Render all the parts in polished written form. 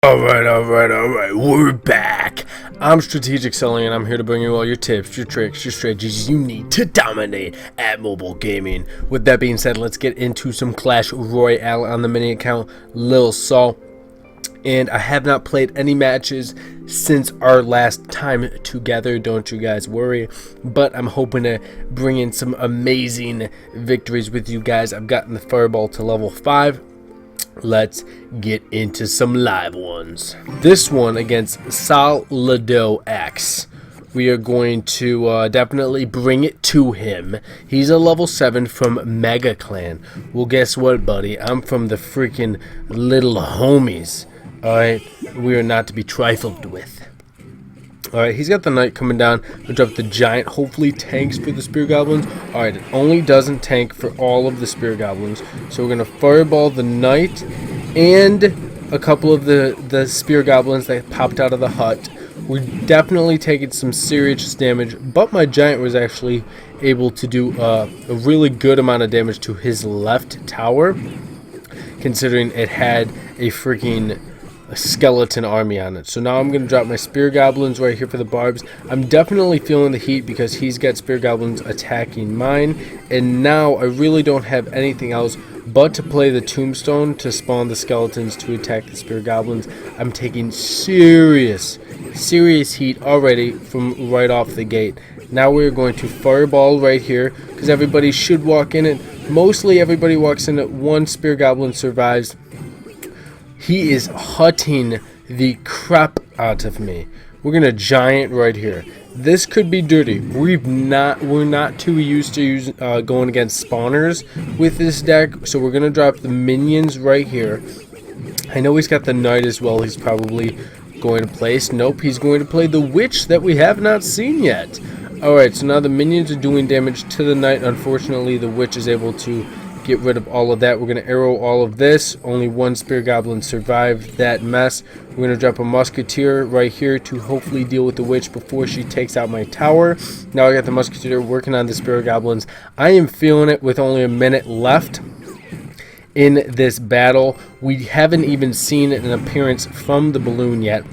Alright, we're back. I'm Strategic Selling, and I'm here to bring you all your tips, your tricks, your strategies you need to dominate at mobile gaming. With that being said, let's get into some Clash Royale on the mini account, Lil Saul. And I have not played any matches since our last time together, don't you guys worry. But I'm hoping to bring in some amazing victories with you guys. I've gotten the Fireball to level 5. Let's get into some live ones. This one against Solido X. We are going to definitely bring it to him. He's a level 7 from Mega Clan. Well, guess what, buddy? I'm from the freaking little homies. Alright, we are not to be trifled with. Alright, he's got the Knight coming down. We'll drop the Giant. Hopefully tanks for the Spear Goblins. Alright, it only doesn't tank for all of the Spear Goblins. So we're going to Fireball the Knight and a couple of the Spear Goblins that popped out of the hut. We're definitely taking some serious damage, but my Giant was actually able to do a really good amount of damage to his left tower, considering it had a freaking skeleton army on it. So now I'm going to drop my Spear Goblins right here for the barbs. I'm definitely feeling the heat because he's got Spear Goblins attacking mine, and now I really don't have anything else but to play the Tombstone to spawn the skeletons to attack the Spear Goblins. I'm taking serious heat already from right off the gate. Now we're going to Fireball right here because everybody should walk in it. Mostly everybody walks in it. One Spear Goblin survives. He is hutting the crap out of me. We're gonna Giant right here. This could be dirty. We're not too used to going against spawners with this deck, so we're gonna drop the minions right here. I know he's got the Knight as well. He's probably going to place. Nope, he's going to play the Witch that we have not seen yet. Alright, so now the minions are doing damage to the Knight. Unfortunately, the Witch is able to get rid of all of that. We're going to arrow all of this. Only one Spear Goblin survived that mess. We're going to drop a Musketeer right here to hopefully deal with the Witch before she takes out my tower. Now I got the Musketeer working on the Spear Goblins. I am feeling it with only a minute left in this battle. We haven't even seen an appearance from the balloon yet,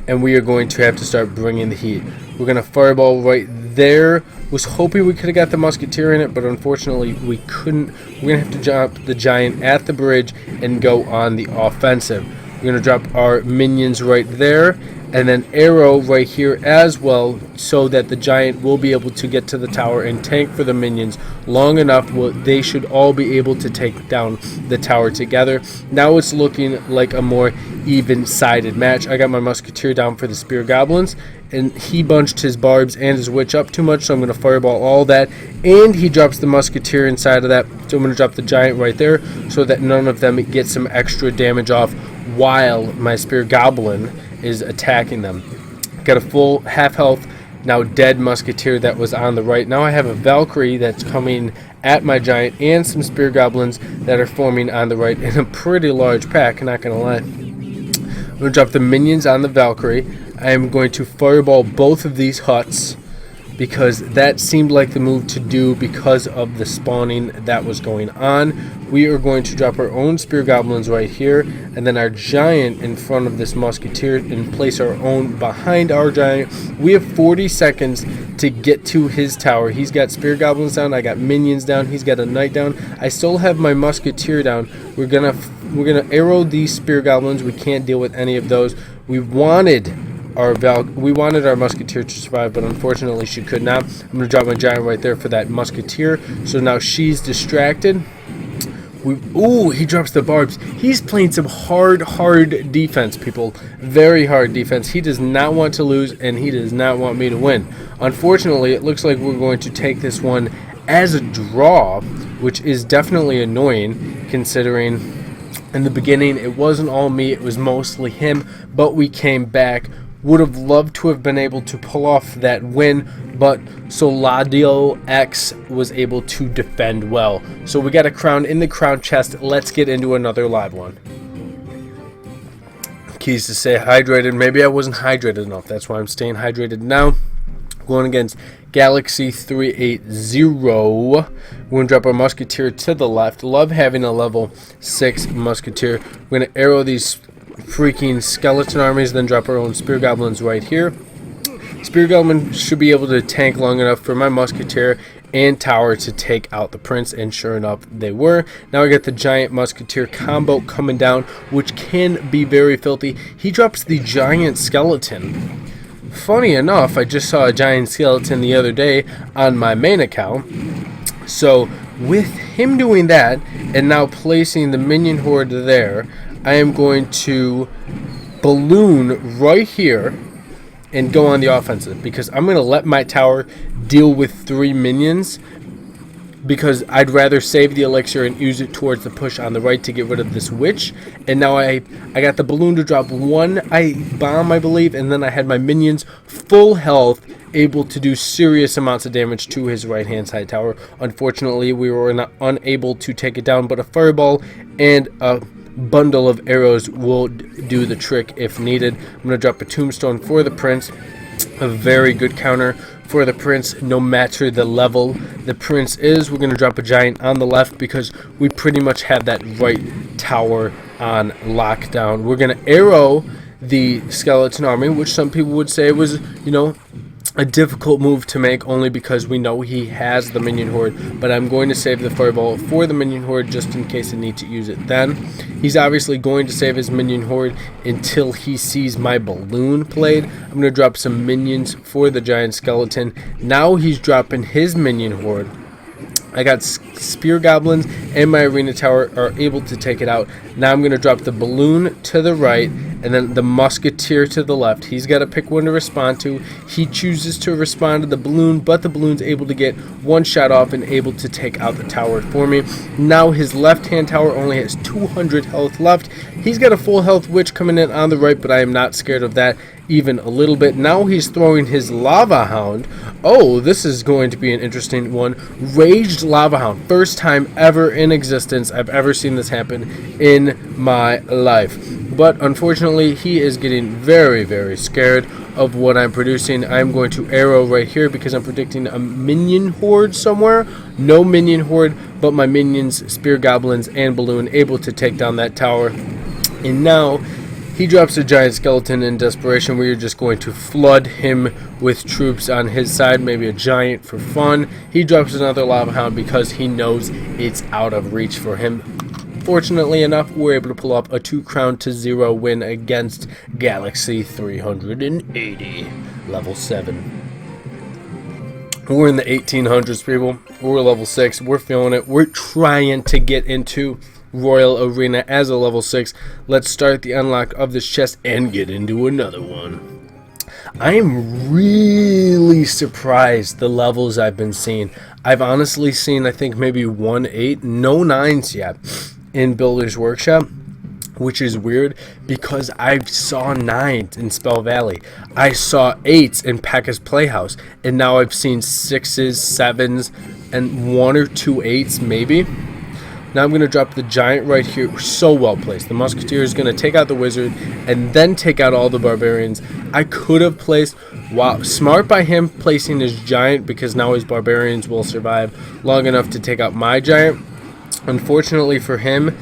and we are going to have to start bringing the heat. We're going to Fireball right there. Was hoping we could have got the Musketeer in it, but unfortunately we couldn't. We're going to have to drop the Giant at the bridge and go on the offensive. We're going to drop our minions right there and then arrow right here as well, so that the Giant will be able to get to the tower and tank for the minions long enough. They should all be able to take down the tower together. Now it's looking like a more even-sided match. I got my Musketeer down for the Spear Goblins, and he bunched his barbs and his Witch up too much, so I'm going to Fireball all that, and he drops the Musketeer inside of that, so I'm going to drop the Giant right there so that none of them get some extra damage off while my Spear Goblin is attacking them. Got a full half health, now dead Musketeer that was on the right. Now I have a Valkyrie that's coming at my Giant and some Spear Goblins that are forming on the right in a pretty large pack, not going to lie. I'm going to drop the minions on the Valkyrie. I am going to Fireball both of these huts because that seemed like the move to do because of the spawning that was going on. We are going to drop our own Spear Goblins right here, and then our Giant in front of this Musketeer, and place our own behind our Giant. We have 40 seconds to get to his tower. He's got Spear Goblins down, I got minions down, he's got a Knight down. I still have my Musketeer down. We're gonna arrow these Spear Goblins. We can't deal with any of those. We wanted our Musketeer to survive, but unfortunately she could not. I'm going to drop my Giant right there for that Musketeer, so now she's distracted. Ooh, he drops the barbs. He's playing some hard defense, people. Very hard defense. He does not want to lose, and he does not want me to win. Unfortunately, it looks like we're going to take this one as a draw, which is definitely annoying, considering in the beginning it wasn't all me, it was mostly him, but we came back. Would have loved to have been able to pull off that win, but Solido X was able to defend well. So we got a crown in the crown chest. Let's get into another live one. Keys to stay hydrated. Maybe I wasn't hydrated enough. That's why I'm staying hydrated now. Going against Galaxy 380. We're going to drop our Musketeer to the left. Love having a level 6 Musketeer. We're going to arrow these freaking skeleton armies, then drop our own spear goblins right here. Spear goblin should be able to tank long enough for my musketeer and tower to take out the prince, and sure enough they were. Now I got the giant musketeer combo coming down, which can be very filthy. He drops the giant skeleton. Funny enough, I just saw a giant skeleton the other day on my main account. So with him doing that and now placing the minion horde there, I am going to balloon right here and go on the offensive, because I'm going to let my tower deal with 3 minions, because I'd rather save the elixir and use it towards the push on the right to get rid of this witch. And now I got the balloon to drop 1 bomb, I believe, and then I had my minions full health, able to do serious amounts of damage to his right hand side tower. Unfortunately, we were unable to take it down, but a fireball and a bundle of arrows will do the trick if needed. I'm going to drop a tombstone for the prince, a very good counter for the prince no matter the level the prince is. We're going to drop a giant on the left because we pretty much have that right tower on lockdown. We're going to arrow the skeleton army, which some people would say was, you know, a difficult move to make, only because we know he has the minion horde, but I'm going to save the fireball for the minion horde just in case I need to use it then. He's obviously going to save his minion horde until he sees my balloon played. I'm going to drop some minions for the giant skeleton. Now he's dropping his minion horde. I got spear goblins and my arena tower are able to take it out. Now I'm going to drop the balloon to the right and then the musketeer to the left. He's got to pick one to respond to. He chooses to respond to the balloon, but the balloon's able to get 1 shot off and able to take out the tower for me. Now his left-hand tower only has 200 health left. He's got a full health witch coming in on the right, but I am not scared of that even a little bit. Now he's throwing his lava hound. Oh, this is going to be an interesting one. Raged lava hound. First time ever in existence I've ever seen this happen in my life. But unfortunately, he is getting very, very scared of what I'm producing. I'm going to arrow right here because I'm predicting a minion horde somewhere. No minion horde, but my minions, spear goblins, and balloon able to take down that tower. And now he drops a giant skeleton in desperation. We are just going to flood him with troops on his side, maybe a giant for fun. He drops another lava hound because he knows it's out of reach for him. Fortunately enough, we're able to pull up a 2-0 win against Galaxy 380, level 7. We're in the 1800s, people. We're level 6. We're feeling it. We're trying to get into Royal Arena as a level 6. Let's start the unlock of this chest and get into another one. I am really surprised the levels I've been seeing. I've honestly seen, I think, maybe 1-8, no 9s yet in Builder's Workshop, which is weird because I saw 9s in Spell Valley. I saw 8s in Pekka's Playhouse, and now I've seen 6s, 7s, and 1 or 2 8s maybe. Now I'm going to drop the giant right here. So well placed. The musketeer is going to take out the wizard and then take out all the barbarians. I could have placed, wow, smart by him placing his giant, because now his barbarians will survive long enough to take out my giant. Unfortunately for him,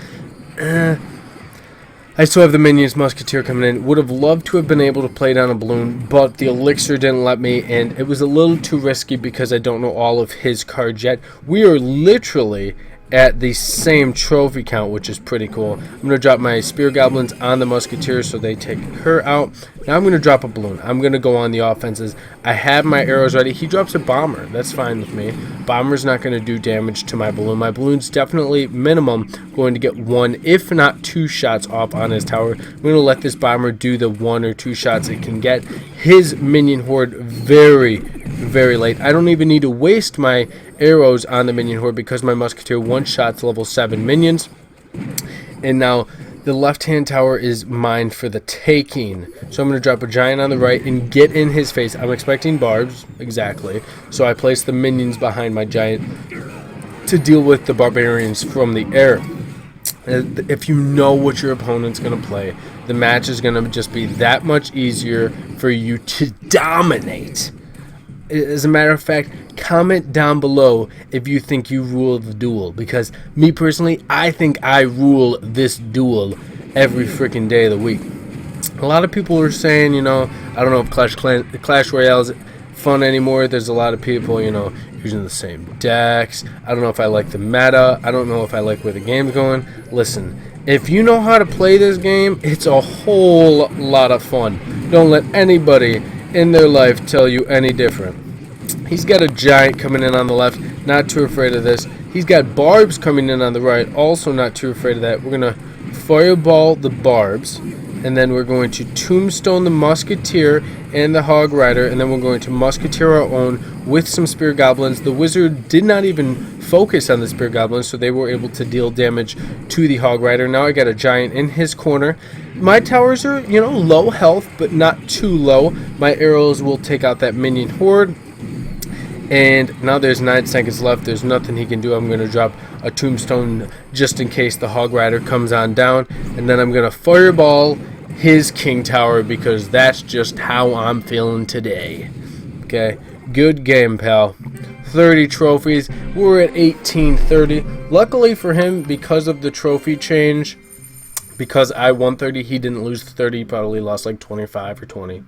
I still have the minions musketeer coming in. Would have loved to have been able to play down a balloon, but the elixir didn't let me, and it was a little too risky because I don't know all of his cards yet. We are literally at the same trophy count, which is pretty cool. I'm going to drop my spear goblins on the musketeer so they take her out. Now I'm going to drop a balloon. I'm going to go on the offenses. I have my arrows ready. He drops a bomber. That's fine with me. Bomber's not going to do damage to my balloon. My balloon's definitely minimum going to get 1, if not 2 shots off on his tower. I'm going to let this bomber do the 1 or 2 shots it can get. His minion horde very, very late. I don't even need to waste my arrows on the minion horde because my musketeer one-shots level 7 minions. And now the left-hand tower is mine for the taking. So I'm going to drop a giant on the right and get in his face. I'm expecting barbs, exactly. So I place the minions behind my giant to deal with the barbarians from the air. If you know what your opponent's going to play, the match is going to just be that much easier for you to dominate. As a matter of fact, comment down below if you think you rule the duel, because me personally, I think I rule this duel every freaking day of the week. A lot of people are saying, I don't know if Clash Royale is fun anymore. There's a lot of people, using the same decks. I don't know if I like the meta. I don't know if I like where the game's going. Listen, if you know how to play this game, it's a whole lot of fun. Don't let anybody in their life tell you any different. He's got a giant coming in on the left, not too afraid of this. He's got barbs coming in on the right, also not too afraid of that. We're going to fireball the barbs, and then we're going to tombstone the musketeer and the hog rider, and then we're going to musketeer our own with some spear goblins. The wizard did not even focus on the spear goblins, so they were able to deal damage to the hog rider. Now I got a giant in his corner. My towers are, low health, but not too low. My arrows will take out that minion horde. And now there's 9 seconds left. There's nothing he can do. I'm going to drop a tombstone just in case the hog rider comes on down. And then I'm going to fireball his king tower because that's just how I'm feeling today. Okay, good game, pal. 30 trophies. We're at 1830. Luckily for him, because of the trophy change, because I won 30, he didn't lose 30. He probably lost like 25 or 20.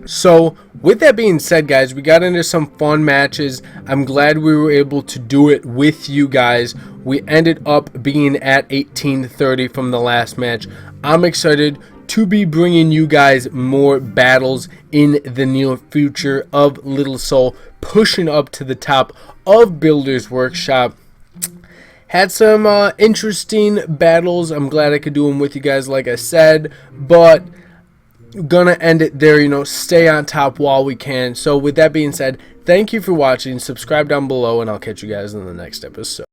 So, with that being said, guys, we got into some fun matches. I'm glad we were able to do it with you guys. We ended up being at 1830 from the last match. I'm excited to be bringing you guys more battles in the near future of Little Soul, pushing up to the top of Builder's Workshop. Had some interesting battles. I'm glad I could do them with you guys, like I said, but gonna end it there. Stay on top while we can. So with that being said, thank you for watching. Subscribe down below, and I'll catch you guys in the next episode.